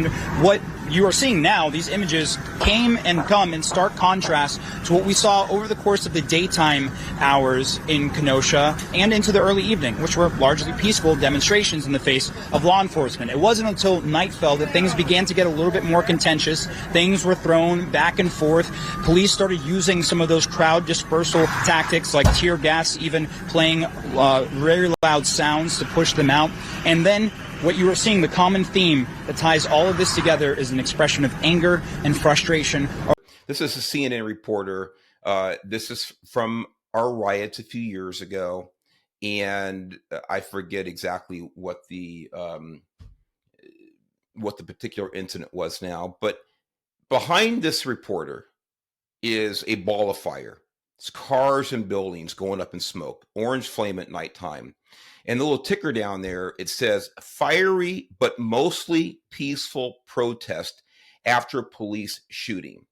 And what you are seeing now, these images came and come in stark contrast to what we saw over the course of the daytime hours in Kenosha and into the early evening, which were largely peaceful demonstrations in the face of law enforcement. It wasn't until night fell that things began to get a little bit more contentious. Things were thrown back and forth. Police started using some of those crowd dispersal tactics like tear gas, even playing very loud sounds to push them out. And then what you are seeing, the common theme that ties all of this together, is an expression of anger and frustration. This is a CNN reporter. This is from our riots a few years ago, and I forget exactly what the particular incident was now. But behind this reporter is a ball of fire. It's cars and buildings going up in smoke, orange flame at nighttime. And the little ticker down there, it says, fiery but mostly peaceful protest after police shooting.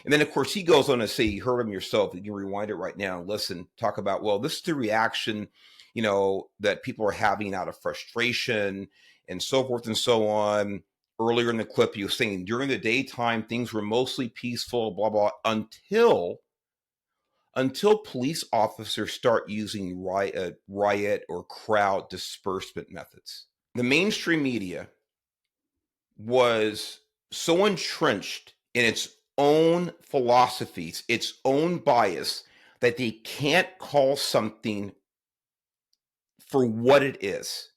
And then, of course, he goes on to say, you heard him yourself, you can rewind it right now and listen, talk about, well, this is the reaction, that people are having out of frustration and so forth and so on. Earlier in the clip, he was saying during the daytime, things were mostly peaceful, blah, blah, until police officers start using riot or crowd disbursement methods. The mainstream media was so entrenched in its own philosophies, its own bias, that they can't call something for what it is.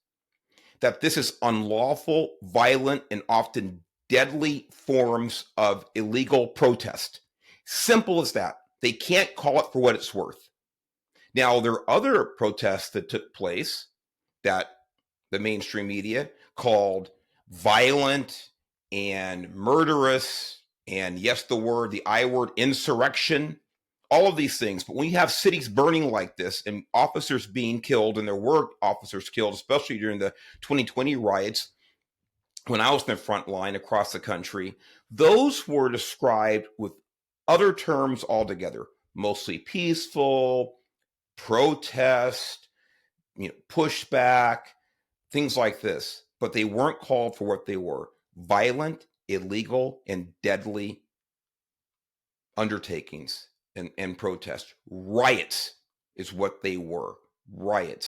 That this is unlawful, violent, and often deadly forms of illegal protest. Simple as that. They can't call it for what it's worth. Now, there are other protests that took place that the mainstream media called violent and murderous, and yes, the I word, insurrection, all of these things. But when you have cities burning like this and officers being killed, and there were officers killed, especially during the 2020 riots, when I was in the front line across the country, those were described with other terms altogether, mostly peaceful, protest, pushback, things like this. But they weren't called for what they were: violent, illegal, and deadly undertakings and protests. Riots is what they were. Riots.